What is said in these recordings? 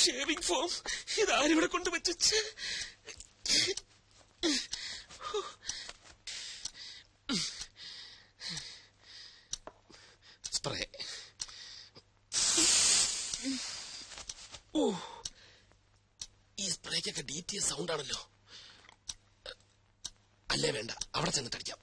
Shaving foam ഇതാരിവിടെ കൊണ്ടുവച്ച് spray. ഓ, ഈ സ്പ്രേക്കൊക്കെ DTS sound ആണല്ലോ. അല്ലേ വേണ്ട, അവിടെ ചെന്നിട്ട് അടിക്കാം.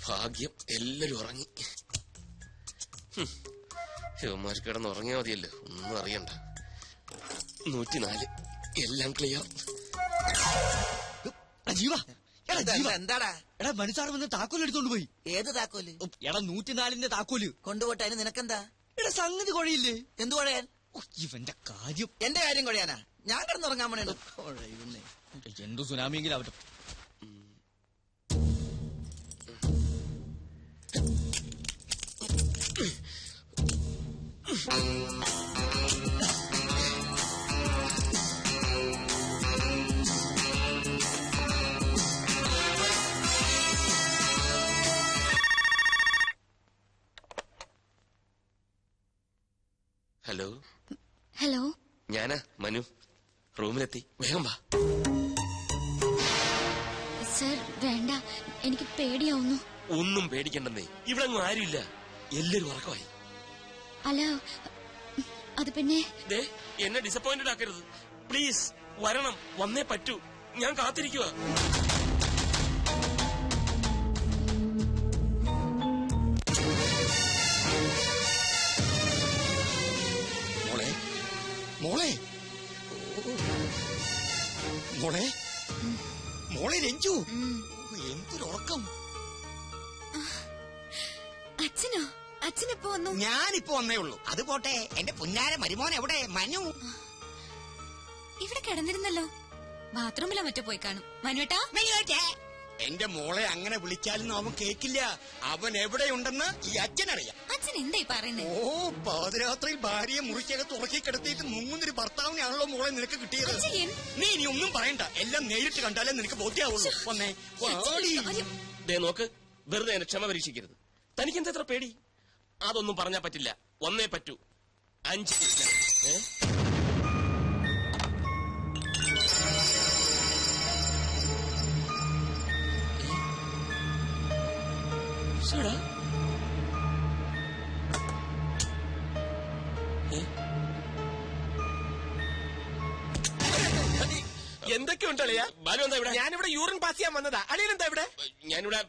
ഭാഗ്യം, എല്ലാരും ഉറങ്ങി. ഇവന്മാർ കിടന്ന് ഉറങ്ങിയാൽ മതിയല്ലോ, ഒന്നും അറിയണ്ട. 104 എല്ലാം ക്ലിയർ. എന്താടാ എടാ മനുസാർ വന്ന് താക്കോൽ എടുത്തോണ്ട് പോയി. ഏത് താക്കോല്? എടാ 104ന്റെ താക്കോല് കൊണ്ടുപോട്ടെ. അതിന് നിനക്കെന്താ? എടാ സംഗതി കുഴയില്ലേ? എന്തു കുഴയാൻ? ഇവന്റെ കാര്യം. എന്റെ കാര്യം കുഴയാനാ? ഞാൻ കിടന്നുറങ്ങാൻ വേണേ. എന്തു സുനാമിയെങ്കിലും ആവട്ടെ. ഹലോ. ഹലോ, ഞാനാ മനു. റൂമിലെത്തി, വേഗം വാ. സർ വേണ്ട, എനിക്ക് പേടിയാവുന്നു. ഒന്നും പേടിക്കണ്ടെന്നേ, ഇവിടെ ഒന്നും ആരുമില്ല, എല്ലാരും ഉറക്കമായി. അല്ല, അത് പിന്നെ എന്നെ ഡിസപ്പോയിന്റഡ് ആക്കരുത് പ്ലീസ്. വരണം, വന്നേ പറ്റൂ, ഞാൻ കാത്തിരിക്കുക. മോളെ മോളെ മോളെ രഞ്ജു, എന്തൊരുറക്കം. അച്ഛനോ? അച്ഛനെപ്പോ വന്നു? ഞാനിപ്പോ വന്നേ ഉള്ളൂ. അത് പോട്ടെ, എന്റെ പുന്നാര മരുമോൻ എവിടെ? മനു ഇവിടെ കിടന്നിരുന്നല്ലോ. ബാത്റൂമിലോ മറ്റോ പോയി കാണും. മനുവേട്ടാ, എന്റെ മോളെ അങ്ങനെ വിളിച്ചാലൊന്നും അവൻ കേക്കില്ല. അവൻ എവിടെയുണ്ടെന്ന് ഈ അച്ഛനറിയാം. അച്ഛൻ എന്തായി പറയുന്നേ? ഓ, പാതിരാത്രിയിൽ ഭാര്യയെ മുറിക്കകത്ത് ഉറക്കി കിടത്തിയിട്ട് മുങ്ങുന്നൊരു ഭർത്താവിനെയാണല്ലോ മോളെ നിനക്ക് കിട്ടിയത്. നീ ഇനി ഒന്നും പറയണ്ട, എല്ലാം നേരിട്ട് കണ്ടാലേ നിനക്ക് ബോധ്യാവുള്ളൂ. വന്നേ. നോക്ക്, വെറുതെ എന്നെ ക്ഷമ പരീക്ഷിക്കരുത്. തനിക്കെന്താ എത്ര പേടി? അതൊന്നും പറഞ്ഞാ പറ്റില്ല, വന്നേ പറ്റൂ. 5 എന്തൊക്കെയുണ്ട് അളിയാ? ബാലു എന്താ ഇവിടെ? ഞാനിവിടെ യൂറിൻ പാസ് ചെയ്യാൻ വന്നതാ. അളിയൻ എന്താ ഇവിടെ? ഞാനിവിടെ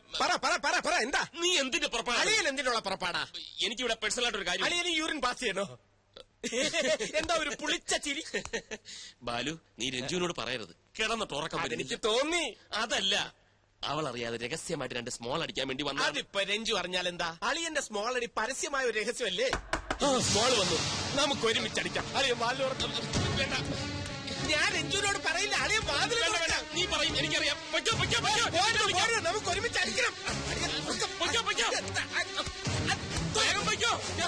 പറ എന്താ? നീ എന്തിന്റെ പുറപ്പാടാ? അളിയൻ എന്തിനുള്ള പുറപ്പാടാ? എനിക്കിവിടെ പേഴ്സണൽ ആയിട്ടൊരു കാര്യം. അളിയന് യൂറിൻ പാസ് ചെയ്യണോ? എന്താ ഒരു പുളിച്ച ചിരി? ബാലു, നീ രഞ്ജുവിനോട് പറയരുത്, കിടന്നിട്ട് ഉറക്കം. എനിക്ക് തോന്നി. അതല്ല, അവൾ അറിയാതെ രഹസ്യമായിട്ട് 2 സ്മോൾ അടിക്കാൻ വേണ്ടി വന്നു. അതിപ്പോ രഞ്ജു അറിഞ്ഞാൽ എന്താ? അളിയന്റെ സ്മോൾ അടി പരസ്യമായ ഒരു രഹസ്യമല്ലേ? സ്മോൾ വന്നു, നമുക്ക് ഒരുമിച്ചടിക്കാം. അളിയ ബാലു വേണ്ട, ഞാൻ രഞ്ജുവിനോട് പറയില്ല. അളിയ വാതിൽ നീ പറയും, എനിക്കറിയാം. നമുക്ക് ഒരുമിച്ച് അടിക്കണം.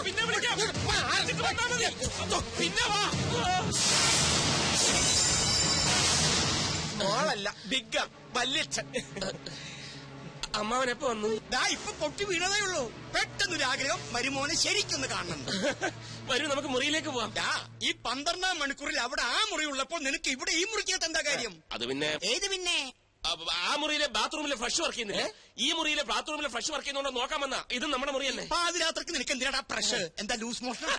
പിന്നെ വിളിക്കാം. പിന്നെ വാ. മോളല്ല, ബിഗ്ഗ വല്യച്ഛൻ. അമ്മാവനെപ്പോ വന്നു? ഇപ്പൊ പൊട്ടി വീണതേ ഉള്ളൂ. പെട്ടെന്നൊരു ആഗ്രഹം, മരുമോനെ ശരിക്കൊന്ന് കാണണം. വരൂ, നമുക്ക് മുറിയിലേക്ക് പോവാം. ഈ 12-ാം മണിക്കൂറിൽ അവിടെ ആ മുറി ഉള്ളപ്പോൾ നിനക്ക് ഇവിടെ ഈ മുറിക്കകത്ത് എന്താ കാര്യം? അത് പിന്നെ ഏത് പിന്നെ ആ മുറിയിലെ ബാത്റൂമിലെ ഫ്രഷ് വർക്ക് ചെയ്യുന്നില്ല. ഈ മുറിയിലെ ബാത്റൂമിലെ ഫ്രഷ് വർക്ക് ചെയ്യുന്നോണ്ട് നോക്കാൻ വന്ന ഇത് നമ്മുടെ മുറിയല്ലേ. പാതിരാത്രക്ക് നിനക്ക് എന്തിനാടാ പ്രഷർ? എന്താ ലൂസ് മോഷൻ?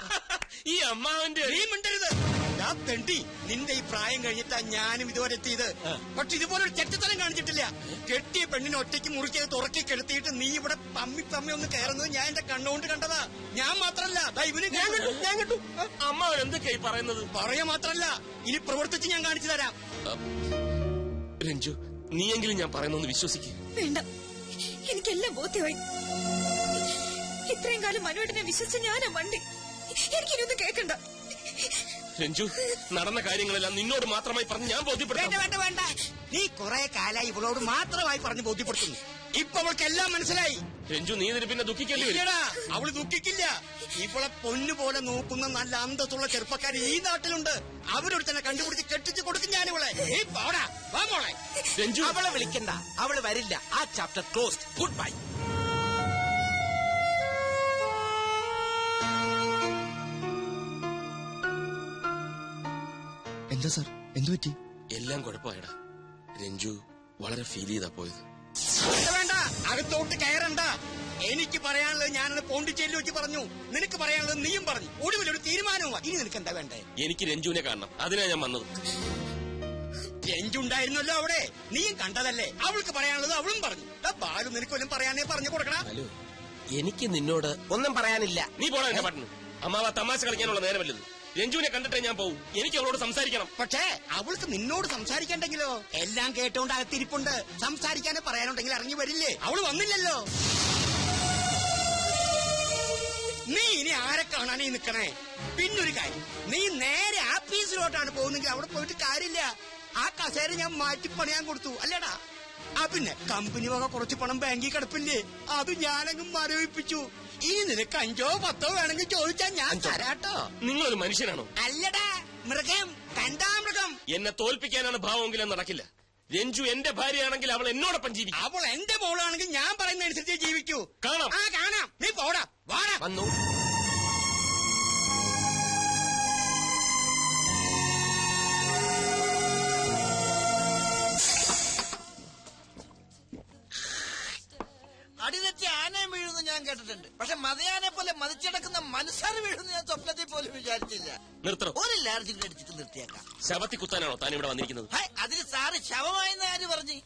ഈ അമ്മാവന്റെ നീ മിണ്ടരുത്. ഞാൻ തെണ്ടി നിന്റെ ഈ പ്രായം കഴിഞ്ഞിട്ടാ ഞാനും ഇതുവരെ എത്തിയത്. പക്ഷെ ഇതുപോലെ ഒരു ചെറ്റത്തരം കാണിച്ചിട്ടില്ല. കെട്ടിയ പെണ്ണിനെ ഒറ്റയ്ക്ക് മുറിക്കത് തുറക്കി കെടുത്തിയിട്ട് നീ ഇവിടെ പമ്മി ഒന്ന് കയറുന്നത് ഞാൻ എന്റെ കണ്ണുകൊണ്ട് കണ്ടതാ. ഞാൻ മാത്രല്ല ഇവന് ഞാൻ കണ്ടു. അമ്മാവൻ എന്തൊക്കെയായി പറയുന്നത്? പറയാ മാത്രല്ല ഇനി പ്രവർത്തിച്ച് ഞാൻ കാണിച്ചു തരാം. രഞ്ജു, നീയെങ്കിലും ഞാൻ പറയുന്നൊന്ന് വിശ്വസിക്കുക. വേണ്ട, എനിക്കെല്ലാം ബോധ്യമായി. ഇത്രയും കാലം മനുവേട്ടനെ വിശ്വസിച്ച ഞാനാ വണ്ടി. എനിക്കിനൊന്നും കേൾക്കണ്ട. രഞ്ജു, നടന്ന കാര്യങ്ങളെല്ലാം നിന്നോട് മാത്രമായി പറഞ്ഞ് ഞാൻ ബോധ്യപ്പെടുത്താം. വേണ്ട വേണ്ട വേണ്ട. നീ കുറെ കാലായി ഇവളോട് മാത്രമായി പറഞ്ഞ് ബോധ്യപ്പെടുത്തുന്നു. ഇപ്പൊ അവൾക്ക് എല്ലാം മനസ്സിലായി. രഞ്ജു, നീ ഇതിന് പിന്നെ ദുഃഖിക്കേണ്ടി വരും. ഇല്ലടാ, അവള് ദുഃഖിക്കില്ല. ഇവളെ പൊന്നുപോലെ നോക്കുന്ന നല്ല അന്തസ്സുള്ള ചെറുപ്പക്കാർ ഈ നാട്ടിലുണ്ട്. അവരോട് തന്നെ കണ്ടുപിടിച്ച് കെട്ടിച്ച് കൊടുക്കും ഞാനിവളെ. നീ പോടാ, വാ മോളെ. രഞ്ജു, അവളെ വിളിക്കണ്ട, അവള് വരില്ല. ആ ചാപ്റ്റർ ക്ലോസ്ഡ്. Good bye. എന്താ സാർ, എന്തു പറ്റി? എല്ലാം കുഴപ്പമായടാ. രഞ്ജു വളരെ ഫീൽ ചെയ്താ പോയത്. വേണ്ട, അകത്തോട്ട് കയറണ്ട. എനിക്ക് പറയാനുള്ളത് ഞാനത് പോണ്ടിച്ചേരിയിൽ വെച്ച് പറഞ്ഞു. നിനക്ക് പറയാനുള്ളത് നീയും പറഞ്ഞു. ഒടുവിലൊരു തീരുമാനവുമാണ്. ഇനി നിനക്ക് എന്താ വേണ്ടേ? എനിക്ക് രഞ്ജുവിനെ കാണണം, അതിനാ ഞാൻ വന്നത്. രഞ്ജുണ്ടായിരുന്നല്ലോ അവിടെ, നീയും കണ്ടതല്ലേ. അവൾക്ക് പറയാനുള്ളത് അവളും പറഞ്ഞു. ബാലു നിനക്ക് വല്ലതും പറയാനേ പറഞ്ഞു കൊടുക്കണം. ഹലോ, എനിക്ക് നിന്നോട് ഒന്നും പറയാനില്ല. നീ പോടാ എന്നെ പറ്റുന്നു. അമ്മാവ തമാശ കളിക്കാനുള്ള നേരമല്ലത്. രഞ്ജുവിനെ കണ്ടിട്ടേ ഞാൻ പോവും. എനിക്ക് അവളോട് സംസാരിക്കണം. പക്ഷേ അവൾക്ക് നിന്നോട് സംസാരിക്കണ്ടെങ്കിലോ? എല്ലാം കേട്ടോണ്ട് അകത്തിരിപ്പുണ്ട്. സംസാരിക്കാനോ പറയാനുണ്ടെങ്കിൽ ഇറങ്ങി വരില്ലേ? അവള് വന്നില്ലല്ലോ. നീ ഇനി ആരെ കാണാനീ നിക്കണേ? പിന്നൊരു കാര്യം, നീ നേരെ ആഫീസിലോട്ടാണ് പോകുന്നെങ്കിൽ അവിടെ പോയിട്ട് കാര്യമില്ല. ആ കസേര ഞാൻ മാറ്റിപ്പണിയാൻ കൊടുത്തു അല്ലേടാ. പിന്നെ കമ്പനി വക കുറച്ച് പണം ബാങ്കിൽ കിടപ്പില്ലേ, അത് ഞാനങ്ങ് മരവിപ്പിച്ചു. ഇനി നിനക്ക് 5 or 10 വേണമെങ്കിൽ ചോദിച്ചാൽ ഞാൻ തരാട്ടോ. നിങ്ങളൊരു മനുഷ്യനാണോ? അല്ലടാ, മൃഗം. കണ്ടാ മൃഗം. എന്നെ തോൽപ്പിക്കാനാണ് ഭാവമെങ്കിലും നടക്കില്ല. രഞ്ജു എന്റെ ഭാര്യയാണെങ്കിൽ അവൾ എന്നോടൊപ്പം ജീവിക്കും. അവൾ എന്റെ മോളാണെങ്കിൽ ഞാൻ പറയുന്ന അനുസരിച്ച് ജീവിക്കൂ. കാണാം. കാണാം. നീ പോടാ, വാടാ. വന്നു. അടിതെറ്റി ആനയും വീഴുന്നു ഞാൻ കേട്ടിട്ടുണ്ട്. പക്ഷെ മതയാനെ പോലെ മതിച്ചടക്കുന്ന മനസ്സാറ് വീഴുന്നു ഞാൻ സ്വപ്നത്തിൽ പോലും വിചാരിച്ചില്ല. നിർത്തണം. ഒരു ലാർജിൽ അടിച്ചിട്ട് നിർത്തിയേക്കാം. ശവത്തി കുത്താനാണോ താൻ ഇവിടെ വന്നിരിക്കുന്നത്? അതിന് സാറ് ശവമായെന്ന് ആര് പറഞ്ഞു?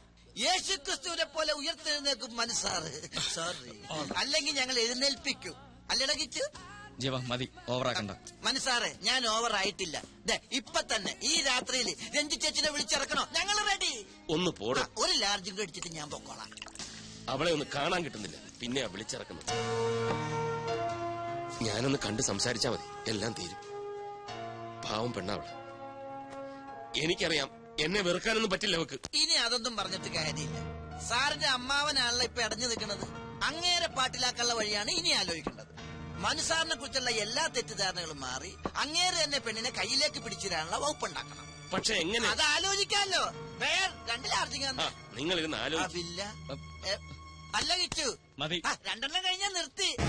യേശു ക്രിസ്തുവിനെ പോലെ ഉയർത്തെഴുന്നേക്കും മനസ്സാറ്. സോറി, അല്ലെങ്കിൽ ഞങ്ങൾ എഴുന്നേൽപ്പിക്കും. അല്ലടകിച്ചു മതി, ഓവറാക്കണ്ട. മനസ്സാറെ, ഞാൻ ഓവർ ആയിട്ടില്ല. ഇപ്പൊ തന്നെ ഈ രാത്രിയിൽ രഞ്ജു ചേച്ചിനെ വിളിച്ചിറക്കണോ? ഞങ്ങൾ റെഡി. ഒന്ന് പോടാ. ഒരു ലാർജിൽ അടിച്ചിട്ട് ഞാൻ പൊക്കോളാം. അവളെ ഒന്ന് കാണാൻ കിട്ടുന്നില്ല, പിന്നെ വിളിച്ചിറക്കുന്നത്. ഞാനൊന്ന് കണ്ട് സംസാരിച്ചാ മതി, എല്ലാം തീരും. പാവം പെണ്ണാവള്. എനിക്കറിയാം, എന്നെ വെറുക്കാനൊന്നും പറ്റില്ല അവക്ക്. ഇനി അതൊന്നും പറഞ്ഞിട്ട് കാര്യമില്ല. സാറിന്റെ അമ്മാവനാണല്ലോ ഇപ്പൊ അടഞ്ഞു നിൽക്കുന്നത്. അങ്ങേരെ പാട്ടിലാക്കാനുള്ള വഴിയാണ് ഇനി ആലോചിക്കേണ്ടത്. മനുസാറിനെ കുറിച്ചുള്ള എല്ലാ തെറ്റിദ്ധാരണകളും മാറി അങ്ങേരെ തന്നെ പെണ്ണിനെ കയ്യിലേക്ക് പിടിച്ചിടാനുള്ള വകുപ്പുണ്ടാക്കണം. പക്ഷെ എങ്ങനെ? അത് ആലോചിക്കാമല്ലോ. രണ്ടിലാർജിങ്ങ നിങ്ങൾ ഇരുന്ന് ആലോചിക്കില്ല. അല്ല കിച്ചു, മതി. 2 കഴിഞ്ഞാൽ നിർത്തി.